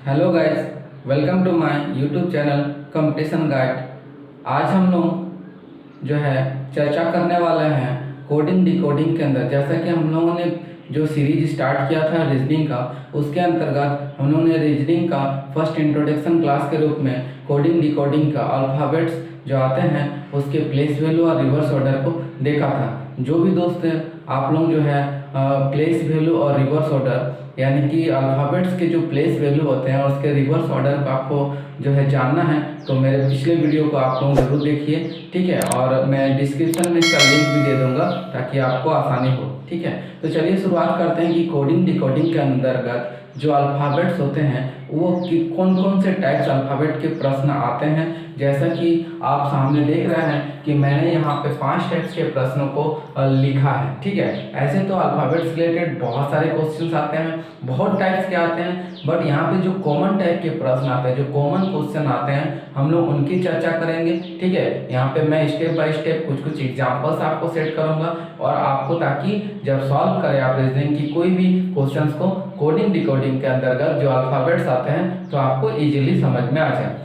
Hello guys, welcome to my YouTube channel competition guide. आज हम लोग जो है चर्चा करने वाले हैं कोडिंग डिकोडिंग के अंदर। जैसा कि हम लोगों ने जो सीरीज स्टार्ट किया था रीजनिंग का, उसके अंतर्गत हम लोगों ने रीजनिंग का फर्स्ट इंट्रोडक्शन क्लास के रूप में कोडिंग डिकोडिंग का अल्फ़ाबेट्स जो आते हैं उसके प्लेस वैल्यू और रिवर्स ऑर्डर को देखा था। जो भी दोस्त आप लोग जो है प्लेस वैल्यू और रिवर्स ऑर्डर यानी कि अल्फ़ाबेट्स के जो प्लेस वैल्यू होते हैं और उसके रिवर्स ऑर्डर को आपको जो है जानना है तो मेरे पिछले वीडियो को आप लोग ज़रूर देखिए, ठीक है। और मैं डिस्क्रिप्शन में इसका लिंक भी दे दूंगा ताकि आपको आसानी हो, ठीक है। तो चलिए शुरुआत करते हैं कि कोडिंग डिकोडिंग के अंतर्गत जो अल्फ़ाबेट्स होते हैं वो कौन कौन से टाइप्स अल्फ़ाबेट के प्रश्न आते हैं। जैसा कि आप सामने देख रहे हैं कि मैंने यहाँ पे 5 टाइप्स के प्रश्नों को लिखा है, ठीक है। ऐसे तो अल्फ़ाबेट्स रिलेटेड बहुत सारे क्वेश्चंस आते हैं, बहुत टाइप्स के आते हैं, बट यहाँ पे जो कॉमन टाइप के प्रश्न आते हैं, जो कॉमन क्वेश्चन आते हैं, हम लोग उनकी चर्चा करेंगे, ठीक है। यहाँ पे मैं स्टेप बाय स्टेप कुछ एग्जाम्पल्स आपको सेट करूँगा और आपको ताकि जब सॉल्व करें आप रीजनिंग की कोई भी क्वेश्चन को कोडिंग डिकोडिंग के अंतर्गत जो अल्फ़ाबेट्स आते हैं तो आपको इजीली समझ में आ जाए।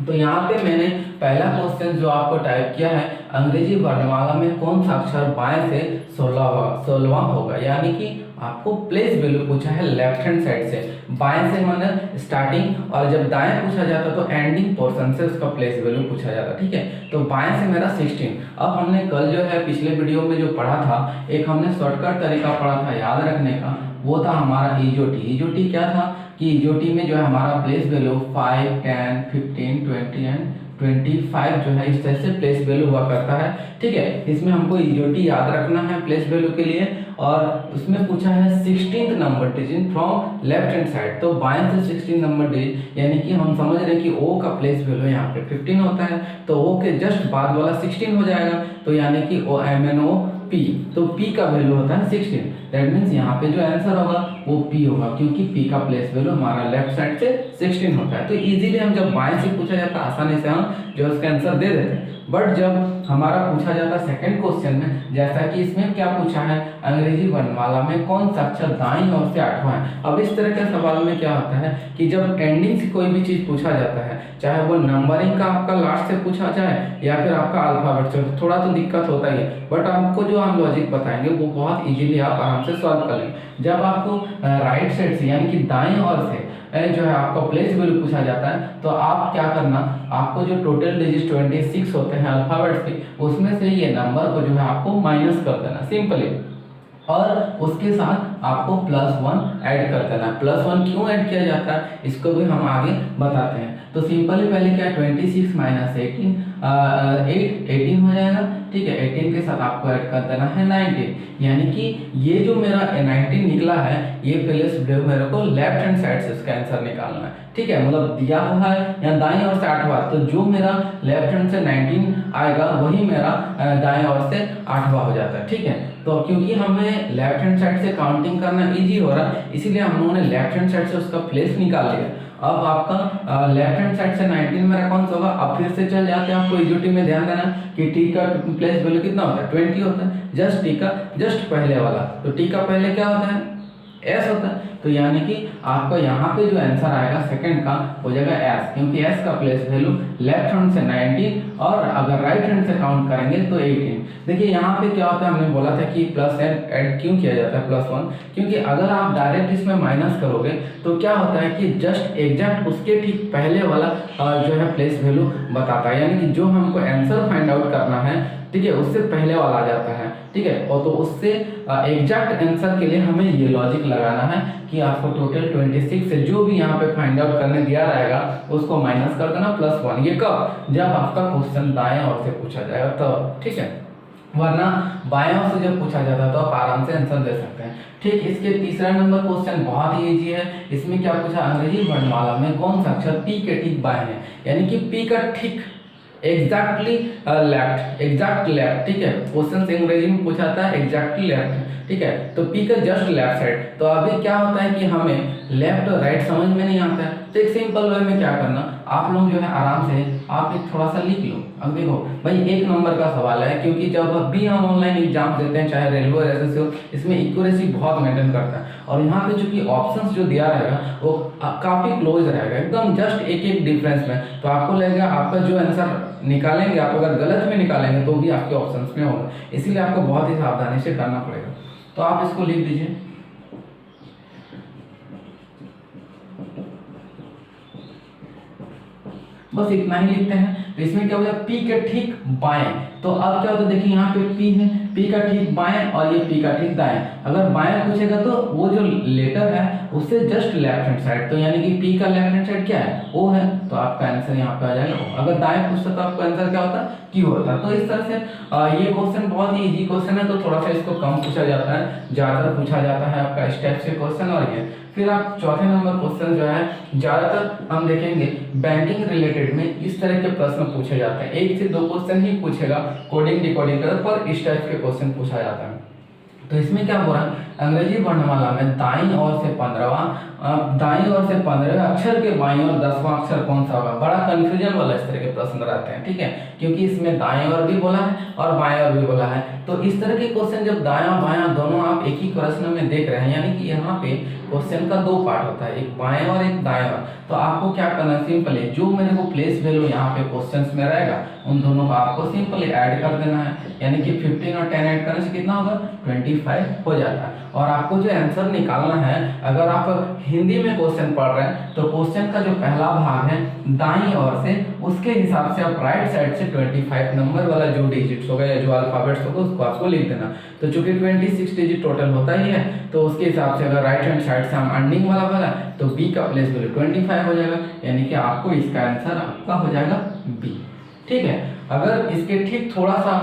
तो यहाँ पे मैंने पहला क्वेश्चन जो आपको टाइप किया है, अंग्रेजी वर्णमाला में कौन सा अक्षर बाएं से 16वां होगा। यानी कि आपको प्लेस वैल्यू पूछा है लेफ्ट हैंड साइड से, बाएं से माने स्टार्टिंग, और जब दाएं पूछा जाता तो एंडिंग पोर्शन से उसका प्लेस वैल्यू पूछा जाता, ठीक है। तो बाएं से मेरा 16। अब हमने कल जो है पिछले वीडियो में जो पढ़ा था, एक हमने शॉर्टकट तरीका पढ़ा था याद रखने का, वो था हमारा ईजोटी। ईजोटी क्या था कि ईजोटी में जो है हमारा प्लेस वैल्यू 5, 10, 15, 20 एंड 25 जो है इस तरह से प्लेस वैल्यू हुआ करता है, ठीक है। इसमें हमको ईजोटी याद रखना है प्लेस वैल्यू के लिए, और उसमें पूछा है 16th number digit from left hand side. तो बाएं से 16 नंबर डिजिट, यानी कि हम समझ रहे हैं कि ओ का प्लेस वैल्यू यहाँ पे 15 होता है, तो ओ के जस्ट बाद वाला 16 हो जाएगा, तो यानी कि O M N O P, तो पी का वैल्यू होता है 16। दैट मीन्स यहाँ पे जो आंसर होगा वो पी होगा, क्योंकि पी का प्लेस वैल्यू हमारा लेफ्ट साइड से 16 होता है। तो इजीली हम जब बाएं से पूछा जाता है आसानी से हम जो उसका आंसर दे देते हैं। बट जब हमारा पूछा जाता सेकंड क्वेश्चन में, जैसा कि इसमें क्या पूछा है, अंग्रेजी वर्णमाला में कौन सा अक्षर दाईं ओर से 8वां है। अब इस तरह के सवाल में क्या होता है कि जब एंडिंग से कोई भी चीज पूछा जाता है, चाहे वो नंबरिंग का आपका लास्ट से पूछा जाए या फिर आपका अल्फाबेट से, थोड़ा तो दिक्कत होता ही है, बट आपको जो हम लॉजिक बताएंगे वो बहुत इजीली आप आराम से सॉल्व कर लेंगे। जब आपको राइट साइड से यानी कि दाएं ओर से जो है आपका प्लेस वैल्यू पूछा जाता है, तो आप क्या करना, आपको जो टोटल डिजिट 26 होते हैं अल्फाबेट्स के, उसमें से ये नंबर को जो है आपको माइनस कर देना सिंपली, और उसके साथ आपको +1 ऐड कर देना। +1 क्यों ऐड किया जाता है इसको भी हम आगे बताते हैं। तो सिंपली पहले क्या 26 माइनस 18 18 हो जाएगा, ठीक है। 18 के साथ आपको ऐड कर देना है 19, यानी कि ये जो मेरा 19 निकला है, ये प्लेस वैल्यू मेरे को लेफ्ट हैंड साइड से इसका आंसर निकालना है, ठीक है। मतलब दिया हुआ है या दाएं ओर से 8वां, तो जो मेरा लेफ्ट हैंड से 19 आएगा वही मेरा दाएं ओर से 8वां हो जाता है, ठीक है। तो क्योंकि हमें लेफ्ट हैंड साइड से काउंटिंग करना इजी हो रहा है, इसीलिए हम लोगों ने लेफ्ट हैंड साइड से उसका प्लेस निकाल लिया। अब आपका लेफ्ट हैंड साइड से 19 मेरा कौन सा होगा, अब फिर से चल जाते हैं। आपको ईजोटी में ध्यान देना कि टी का प्लेस वैल्यू कितना होता है 20 होता है, जस्ट टी का जस्ट पहले वाला, तो टी का पहले क्या होता है एस होता है, तो यानी कि आपका यहाँ पे जो आंसर आएगा सेकंड का हो जाएगा एस, क्योंकि एस का प्लेस वैल्यू लेफ्ट हैंड से 19 और अगर राइट हैंड से काउंट करेंगे तो 18। देखिए यहाँ पे क्या होता है, हमने बोला था कि प्लस ऐड क्यों किया जाता है +1, क्योंकि अगर आप डायरेक्ट इसमें माइनस करोगे तो क्या होता है कि जस्ट एग्जैक्ट उसके ठीक पहले वाला जो है प्लेस वैल्यू बताता है, यानी कि जो हमको आंसर फाइंड आउट करना है, ठीक है, उससे पहले वाला आ जाता है, ठीक है। और तो उससे एग्जैक्ट आंसर के लिए हमें ये लॉजिक लगाना है कि आपको टोटल 26 से जो भी यहाँ पे फाइंड आउट करने दिया रहेगा उसको माइनस कर देना +1। ये कब, जब आपका क्वेश्चन दाएं ओर से पूछा जाएगा तो, ठीक है, वरना बाएं ओर से जब पूछा जाता है तो आप आराम से आंसर दे सकते हैं, ठीक। इसके तीसरा नंबर क्वेश्चन बहुत ही इजी है। इसमें क्या पूछा, अंग्रेजी वर्णमाला में कौन सा अक्षर पी के ठीक बाएं है, यानी कि पी का ठीक एग्जैक्टली लेफ्ट, एग्जैक्ट लेफ्ट, ठीक है। क्वेश्चन अंग्रेजी में पूछा था एग्जैक्टली लेफ्ट, ठीक है। तो पी का जस्ट लेफ्ट साइड, तो अभी क्या होता है कि हमें लेफ्ट और राइट समझ में नहीं आता है, तो एक सिंपल वे में क्या करना, आप लोग जो है आराम से आप एक थोड़ा सा लिख लो। अब देखो भाई 1 नंबर का सवाल है, क्योंकि जब भी हम ऑनलाइन एग्जाम देते हैं चाहे रेलवे और एसएससी हो, इसमें एक्यूरेसी बहुत मेंटेन करता है, और यहाँ पे चूंकि ऑप्शंस जो दिया रहेगा वो काफ़ी क्लोज रहेगा, एकदम जस्ट एक एक डिफरेंस में। तो आपको लगेगा आपका जो आंसर निकालेंगे आप अगर गलत भी निकालेंगे तो भी आपके ऑप्शंस में होगा, इसीलिए आपको बहुत ही सावधानी से करना पड़ेगा। तो आप इसको लिख दीजिए। बस इतना ही लिखते हैं। तो इसमें क्या हो जाएगा, P के ठीक बाएं। तो अब क्या होता है, देखिए यहाँ पे P है, P का ठीक बाएं और ये P का ठीक दाएं। अगर बाएं पूछेगा तो वो जो लेटर है उससे जस्ट लेफ्ट हैंड साइड, तो यानी कि P का लेफ्ट हैंड साइड क्या है, O है, तो आपका आंसर यहाँ पे आ जाएगा O। अगर दाएं पूछता तो आपका आंसर क्या होता है, Q होता है। तो इस तरह से ये क्वेश्चन बहुत ही इजी क्वेश्चन है, तो थोड़ा सा इसको कम पूछा जाता है, ज्यादातर पूछा जाता है आपका इस टाइप से क्वेश्चन। और ये फिर आप चौथे नंबर क्वेश्चन जो है ज्यादातर हम देखेंगे बैंकिंग रिलेटेड में इस तरह के प्रश्न पूछे जाते हैं, 1 से 2 क्वेश्चन ही पूछेगा कोडिंग डिकोडिंग पर इस टाइप के क्वेश्चन पूछा जाता है। तो इसमें क्या हो रहा है, अंग्रेजी वर्णमाला में दाईं ओर से 15वें अक्षर के बाईं ओर 10वां अक्षर कौन सा होगा, बड़ा कंफ्यूजन वाला इस तरह के प्रश्न रहते हैं, ठीक है, क्योंकि इसमें दाएं ओर भी बोला है और बाएं ओर भी बोला है। तो इस तरह के क्वेश्चन जब दायां बायां दोनों आप एक ही प्रश्न में देख रहे हैं, यानी कि यहाँ पे क्वेश्चन का 2 पार्ट होता है, एक बाएं और एक दाएं ओर। तो आपको क्या करना है, सिंपल है, जो मेरे को प्लेस वैल्यू यहाँ पे क्वेश्चंस में रहेगा उन दोनों का आपको सिंपली ऐड कर देना है, यानी कि 15 और 10 ऐड करने से कितना होगा, 25 हो जाता है। और आपको जो आंसर निकालना है, अगर आप हिंदी में क्वेश्चन पढ़ रहे हैं तो क्वेश्चन का जो पहला भाग है दाईं ओर से, उसके हिसाब से आप राइट साइड से 25 नंबर वाला जो डिजिट्स होगा या जो अल्फाबेट्स होगा उसको आपको लिख देना। तो चूंकि 26 डिजिट टोटल होता ही है, तो उसके हिसाब से अगर राइट हैंड साइड से हम अंडिंग वाला भरा तो बी का प्लेस वैल्यू 25 हो जाएगा, यानी कि आपको इसका आंसर आपका हो जाएगा बी, ठीक है। अगर इसके ठीक थोड़ा सा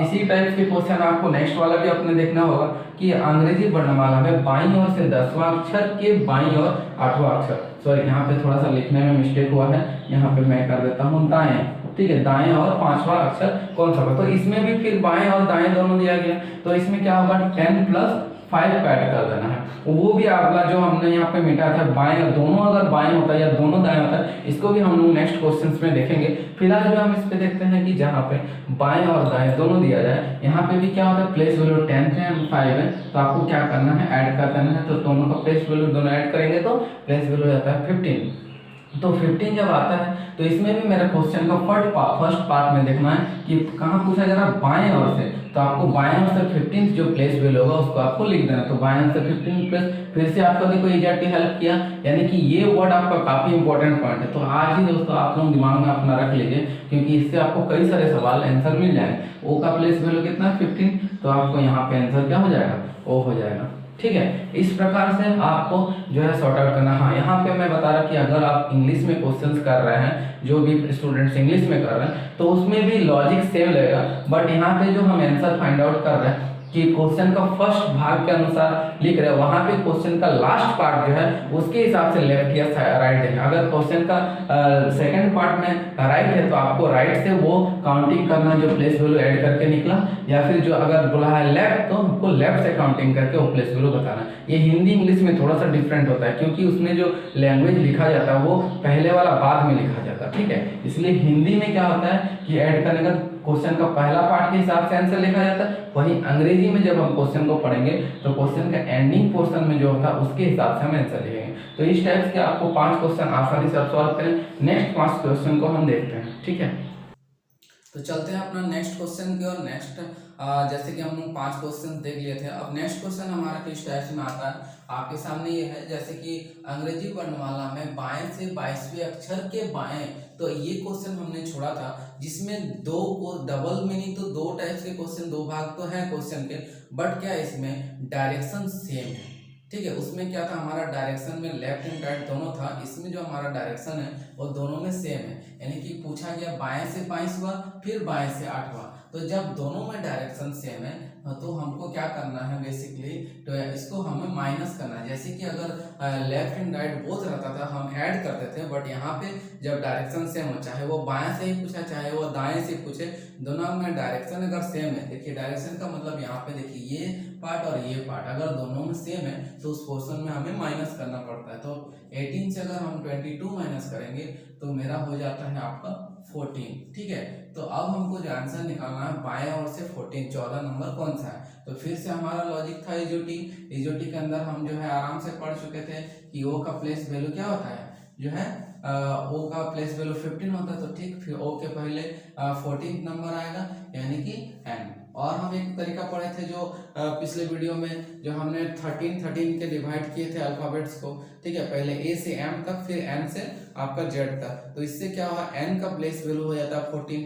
इसी टाइप के क्वेश्चन आपको नेक्स्ट वाला भी अपने देखना होगा कि अंग्रेजी वर्णमाला में बाईं ओर से 10वां अक्षर के बाईं ओर 8वां अक्षर, सॉरी यहाँ पे थोड़ा सा लिखने में मिस्टेक हुआ है, यहाँ पे मैं कर देता हूँ दाएं, ठीक है, दाएं और 5वां अक्षर कौन सा होगा। तो इसमें भी फिर बाएं और दाएं दोनों दिया गया, तो इसमें क्या होगा 10 + 5 ऐड कर देना है। वो भी आपका जो हमने यहाँ पे मिटा था बाएं, दोनों अगर बाएं होता है या दोनों दाएं होता है, इसको भी हम लोग नेक्स्ट क्वेश्चंस में देखेंगे। फिलहाल जो हम इस पे देखते हैं कि जहाँ पे बाएं और दाएं दोनों दिया जाए, यहाँ पे भी क्या होता है प्लेस वैल्यू 10 है और 5 है, तो आपको क्या करना है, ऐड कर देना है। तो दोनों का प्लेस वैल्यू दोनों ऐड करेंगे तो प्लेस वैल्यू जाता है 15। तो 15 जब आता है तो इसमें भी मेरा क्वेश्चन का फर्स्ट पार्ट में देखना है कि कहाँ पूछा जा रहा है, बाएं ओर से। तो आपको बाएं ओर से 15 जो प्लेस वैल्यू होगा उसको आपको लिख देना। तो बाएं ओर से 15 प्लस, फिर से आपको देखो एग्जैक्टली हेल्प किया, यानी कि ये वर्ड आपका काफी इंपॉर्टेंट पॉइंट है। तो आज ही दोस्तों आप लोग दिमाग में अपना रख लीजिए, क्योंकि इससे आपको कई सारे सवाल आंसर मिल जाएंगे। ओ का प्लेस वैल्यू कितना है 15, तो आपको यहाँ पे आंसर क्या हो जाएगा, ओ हो जाएगा, ठीक है। इस प्रकार से आपको जो है सॉर्ट आउट करना। हाँ, यहाँ पे मैं बता रहा कि अगर आप इंग्लिश में क्वेश्चंस कर रहे हैं, जो भी स्टूडेंट्स इंग्लिश में कर रहे हैं, तो उसमें भी लॉजिक सेम लगेगा, बट यहाँ पे जो हम आंसर फाइंड आउट कर रहे हैं कि क्वेश्चन का फर्स्ट भाग के अनुसार लिख रहे हैं, वहाँ पे क्वेश्चन का लास्ट पार्ट जो है उसके हिसाब से लेफ्ट या राइट देंगे। अगर क्वेश्चन का सेकंड पार्ट में राइट है तो आपको राइट से वो काउंटिंग करना, जो प्लेस वैल्यू ऐड करके निकला, या फिर जो अगर बोला है लेफ्ट तो हमको लेफ्ट से काउंटिंग करके वो प्लेस वैल्यू बताना। ये हिंदी इंग्लिश में थोड़ा सा डिफरेंट होता है, क्योंकि उसमें जो लैंग्वेज लिखा जाता है वो पहले वाला बाद में लिखा जाता है, ठीक है। इसलिए हिंदी में क्या होता है कि ऐड करने का क्वेश्चन का पहला पार्ट के हिसाब से आंसर लिखा जाता है, वहीं अंग्रेजी में जब हम क्वेश्चन को पढ़ेंगे तो क्वेश्चन का एंडिंग पोर्शन में जो होता है उसके हिसाब से हम आंसर लिखेंगे। तो इस टाइप के आपको 5 क्वेश्चन आसानी से आप सॉल्व करें। नेक्स्ट 5 क्वेश्चन को हम देखते हैं, ठीक है। तो चलते हैं अपना नेक्स्ट क्वेश्चन की और नेक्स्ट जैसे कि हम लोग 5 क्वेश्चन देख लिए थे, अब नेक्स्ट क्वेश्चन हमारा किस टाइप में आता है आपके सामने ये है, जैसे कि अंग्रेजी वर्णमाला में बाएं से 22वें अक्षर के बाएं। तो ये क्वेश्चन हमने छोड़ा था जिसमें दो को डबल मीनिंग, तो 2 टाइप्स के क्वेश्चन, 2 भाग तो हैं क्वेश्चन के, बट क्या इसमें डायरेक्शन सेम है, ठीक है। उसमें क्या था, हमारा डायरेक्शन में लेफ्ट एंड राइट दोनों था, इसमें जो हमारा डायरेक्शन है वो दोनों में सेम है, यानी कि पूछा गया बाएं से 22वां फिर बाएं से 8वां। तो जब दोनों में डायरेक्शन सेम है तो हमको क्या करना है बेसिकली, तो इसको हमें माइनस करना है। जैसे कि अगर लेफ्ट एंड राइट बोथ रहता था हम ऐड करते थे, बट यहाँ पे जब डायरेक्शन सेम हो, चाहे वो बाएं से ही पूछा चाहे वो दाएं से पूछे, दोनों में डायरेक्शन अगर सेम है, देखिए डायरेक्शन का मतलब यहाँ पे देखिए ये पार्ट और ये पार्ट अगर दोनों में सेम है तो उस पोर्शन में हमें माइनस करना पड़ता है। तो 18 से अगर हम 22 माइनस करेंगे तो मेरा हो जाता है आपका 14, ठीक है। तो अब हमको जो आंसर निकालना है बाएं ओर से 14, 14 नंबर कौन सा है। तो फिर से हमारा लॉजिक था इजोटी, इजोटी के अंदर हम जो है आराम से पढ़ चुके थे कि ओ का प्लेस वैल्यू क्या होता है, जो है ओ का प्लेस वैल्यू 15 होता है। तो ठीक, फिर ओ के पहले 14 नंबर आएगा यानी कि एन। और हम एक तरीका पढ़े थे जो पिछले वीडियो में, जो हमने 13 के डिवाइड किए थे अल्फाबेट्स को, ठीक है। पहले ए से एम तक, फिर एन से आपका जेड तक। तो इससे क्या हुआ, एन का प्लेस वैल्यू हो जाता है 14।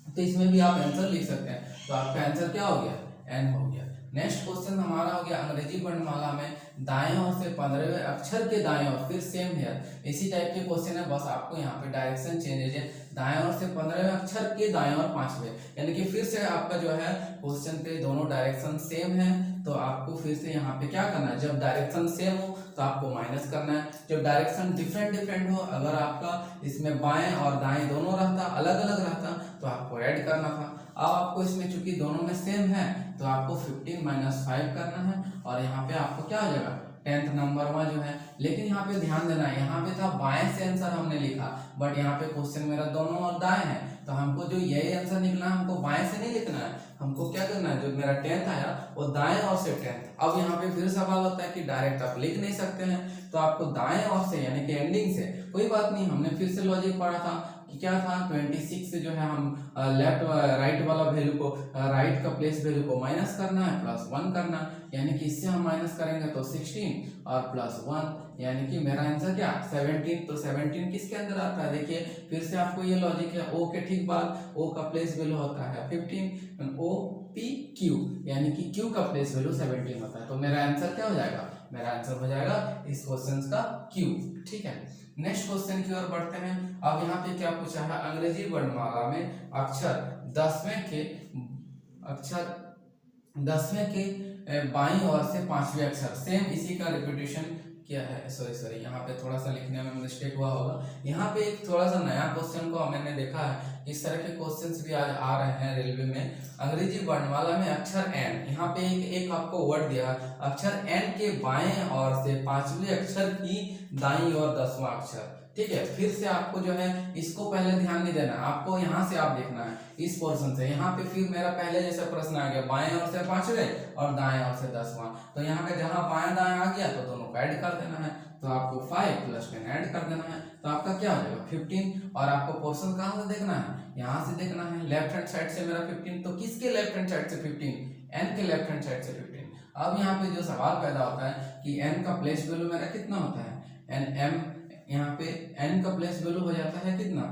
तो इसमें भी आप आंसर लिख सकते हैं। तो आपका आंसर क्या हो गया, एन हो गया। नेक्स्ट क्वेश्चन हमारा हो गया अंग्रेजी वर्णमाला में दाएं ओर से 15वें अक्षर के दाएं ओर, फिर सेम हियर इसी टाइप के क्वेश्चन है, बस आपको यहाँ पे डायरेक्शन चेंज है। दाएं ओर से 15वें अक्षर के दाएं ओर 5वें, यानी कि फिर से आपका जो है क्वेश्चन पे दोनों डायरेक्शन सेम है। तो आपको फिर से यहाँ पे क्या करना है, जब डायरेक्शन सेम हो तो आपको माइनस करना है। जब डायरेक्शन डिफरेंट हो, अगर आपका इसमें बाएं और दाएं दोनों रहता, अलग अलग रहता, तो आपको ऐड करना था। अब आपको इसमें चूंकि दोनों में सेम है तो आपको 15 - 5 करना है, और यहाँ पे आपको क्या हो जाएगा 10th नंबर में जो है। लेकिन यहाँ पे ध्यान देना है, यहाँ पे था बाएं से आंसर हमने लिखा, बट यहाँ पे क्वेश्चन मेरा दोनों और दाएं है, तो हमको जो यही आंसर निकला हमको बाएं से नहीं लिखना है, हमको क्या करना है, जो मेरा 10th आया वो दाएं ओर से 10th। अब यहाँ पे फिर सवाल होता है कि डायरेक्ट आप लिख नहीं सकते हैं, तो आपको दाएं ओर से यानी कि एंडिंग से, कोई बात नहीं, हमने फिर से लॉजिक पढ़ा था कि क्या था 26 से जो है हम लेफ्ट राइट वाला वैल्यू को, राइट का प्लेस वैल्यू को माइनस करना है, +1 करना, यानी कि इससे हम माइनस करेंगे तो 16 और +1 यानी कि मेरा आंसर क्या 17। तो 17 किसके अंदर आता है, देखिए फिर से आपको ये लॉजिक है, ओ के ठीक बाद ओ का प्लेस वैल्यू होता है 15, ओ पी क्यू, यानी कि क्यू का प्लेस वैल्यू 17 होता है। तो मेरा आंसर क्या हो जाएगा, मेरा आंसर हो जाएगा इस क्वेश्चन का क्यू, ठीक है। नेक्स्ट क्वेश्चन की ओर बढ़ते हैं। अब यहाँ पे क्या पूछा है, अंग्रेजी वर्णमाला में अक्षर 10वें के बाईं ओर से 5वें अक्षर, सेम इसी का रिपीटेशन किया है। सॉरी यहाँ पे थोड़ा सा लिखने में मिस्टेक हुआ होगा। यहाँ पे एक थोड़ा सा नया क्वेश्चन को मैंने देखा है, इस तरह के क्वेश्चंस भी आज आ रहे हैं रेलवे में। अंग्रेजी वर्णमाला में अक्षर एन, यहाँ पे एक आपको वर्ड दिया है, अक्षर एन के बाएं ओर से 5वें अक्षर की दाईं ओर 10वां अक्षर, ठीक है। फिर से आपको जो है इसको पहले ध्यान नहीं देना, आपको यहाँ से आप देखना है इस पोर्शन से। यहाँ पे फिर मेरा पहले जैसा प्रश्न आ गया, बाएं ओर से 5वें और दाएं ओर से 10वां, तो यहाँ पे जहाँ बाएं दाएं आ गया तो दोनों को ऐड कर देना है। तो आपको 5 + 10 ऐड कर देना है, तो आपका क्या हो जाएगा 15। और आपको पोर्शन कहाँ से देखना है, यहाँ से देखना है, लेफ्ट हैंड साइड से मेरा 15, तो किसके लेफ्ट हैंड साइड से 15, एन के लेफ्ट हैंड साइड से 15। अब यहाँ पे जो सवाल पैदा होता है कि एन का प्लेस वैल्यू मेरा कितना होता है, एन एम, यहाँ पे n का प्लेस वैल्यू हो जाता है कितना,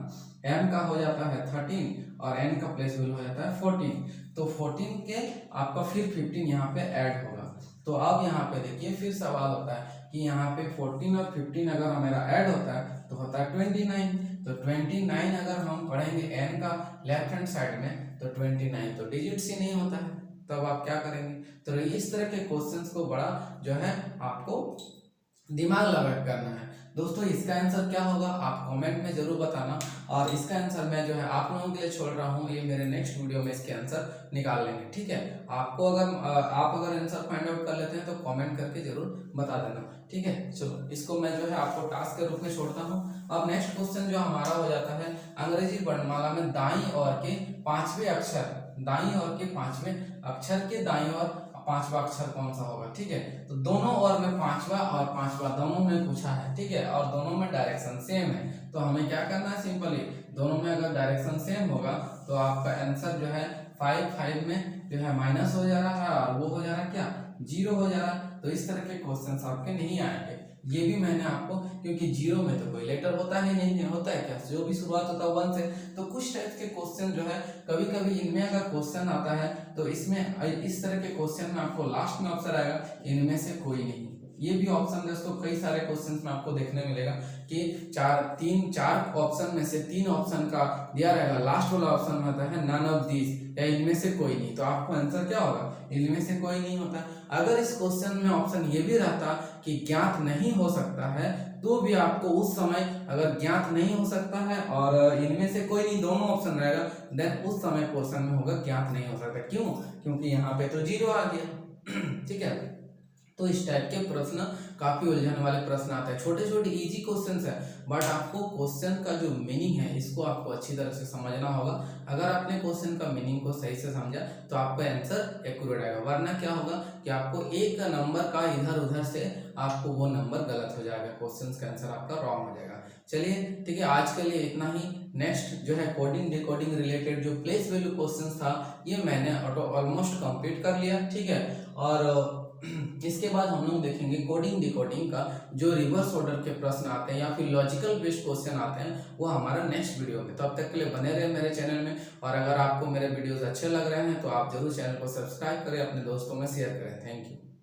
m का हो जाता है 13 और n का प्लेस वैल्यू हो जाता है 14। तो 14 के आपका फिर 15 यहाँ पे ऐड होगा। तो अब यहाँ पे देखिए फिर सवाल होता है कि यहाँ पे 14 और 15 अगर मेरा ऐड होता है तो होता है 29। तो 29 अगर हम पढ़ेंगे n का लेफ्ट हैंड साइड में तो 29 तो डिजिट्स ही नहीं होता है, तब आप क्या करेंगे। तो इस तरह के क्वेश्चंस को बड़ा जो है आपको दिमाग लगा करना है। दोस्तों इसका आंसर क्या होगा आप कमेंट में जरूर बताना, और इसका आंसर मैं जो है आप लोगों के लिए छोड़ रहा हूँ, ये मेरे नेक्स्ट वीडियो में इसके आंसर निकाल लेंगे, ठीक है। आपको अगर आप अगर आंसर फाइंड आउट कर लेते हैं तो कमेंट करके जरूर बता देना, ठीक है। चलो इसको मैं जो है आपको टास्क के रूप में छोड़ता हूँ। अब नेक्स्ट क्वेश्चन जो हमारा हो जाता है, अंग्रेजी वर्णमाला में दाईं ओर के 5वें अक्षर, दाईं ओर के 5वें अक्षर के दाईं ओर 5वां अक्षर कौन सा होगा, ठीक है। तो दोनों ओर में 5वां और 5वां दोनों में पूछा है, ठीक है, और दोनों में डायरेक्शन सेम है। तो हमें क्या करना है, सिंपली दोनों में अगर डायरेक्शन सेम होगा तो आपका आंसर जो है 5 में जो है माइनस हो जा रहा है और वो हो जा रहा है क्या 0 हो जा रहा है। तो इस तरह के क्वेश्चन आपके नहीं आएंगे, ये भी मैंने आपको, क्योंकि 0 में तो कोई लेटर होता ही नहीं है, होता है क्या, जो भी शुरुआत होता है 1 से। तो कुछ टाइप के क्वेश्चन जो है कभी कभी इनमें अगर क्वेश्चन आता है तो इसमें इस तरह के क्वेश्चन में आपको लास्ट में ऑप्शन आएगा इनमें से कोई नहीं। ये भी ऑप्शन दोस्तों कई सारे क्वेश्चंस में आपको देखने मिलेगा कि 4 ऑप्शन में से 3 ऑप्शन का दिया रहेगा, लास्ट वाला ऑप्शन में होता है नन ऑफ दिस, या इनमें से कोई नहीं। तो आपको आंसर क्या होगा, इनमें से कोई नहीं होता। अगर इस क्वेश्चन में ऑप्शन ये भी रहता कि ज्ञात नहीं हो सकता है, तो भी आपको उस समय अगर ज्ञात नहीं हो सकता है और इनमें से कोई नहीं दोनों ऑप्शन रहेगा, देन उस समय क्वेश्चन में होगा ज्ञात नहीं हो सकता। क्यों, क्योंकि यहाँ पे तो 0 आ गया, ठीक है। तो इस टाइप के प्रश्न काफी उलझन वाले प्रश्न आते हैं। छोटे छोटे इजी क्वेश्चंस है, बट आपको क्वेश्चन का जो मीनिंग है इसको आपको अच्छी तरह से समझना होगा। अगर आपने क्वेश्चन का मीनिंग को सही से समझा तो आपका आंसर एक्यूरेट आएगा, वरना क्या होगा कि आपको एक नंबर का इधर उधर से आपको वो नंबर गलत हो जाएगा, क्वेश्चन का आंसर आपका रॉन्ग हो जाएगा। चलिए ठीक है, आज के लिए इतना ही। नेक्स्ट जो है कोडिंग डिकोडिंग रिलेटेड जो प्लेस वैल्यू क्वेश्चंस था ये मैंने ऑलमोस्ट कंप्लीट कर लिया, ठीक है। और इसके बाद हम लोग देखेंगे कोडिंग डिकोडिंग का जो रिवर्स ऑर्डर के प्रश्न आते हैं या फिर लॉजिकल बेस्ड क्वेश्चन आते हैं वो हमारा नेक्स्ट वीडियो में। तब तक के लिए बने रहे मेरे चैनल में, और अगर आपको मेरे वीडियोस अच्छे लग रहे हैं तो आप जरूर चैनल को सब्सक्राइब करें, अपने दोस्तों में शेयर करें। Thank you.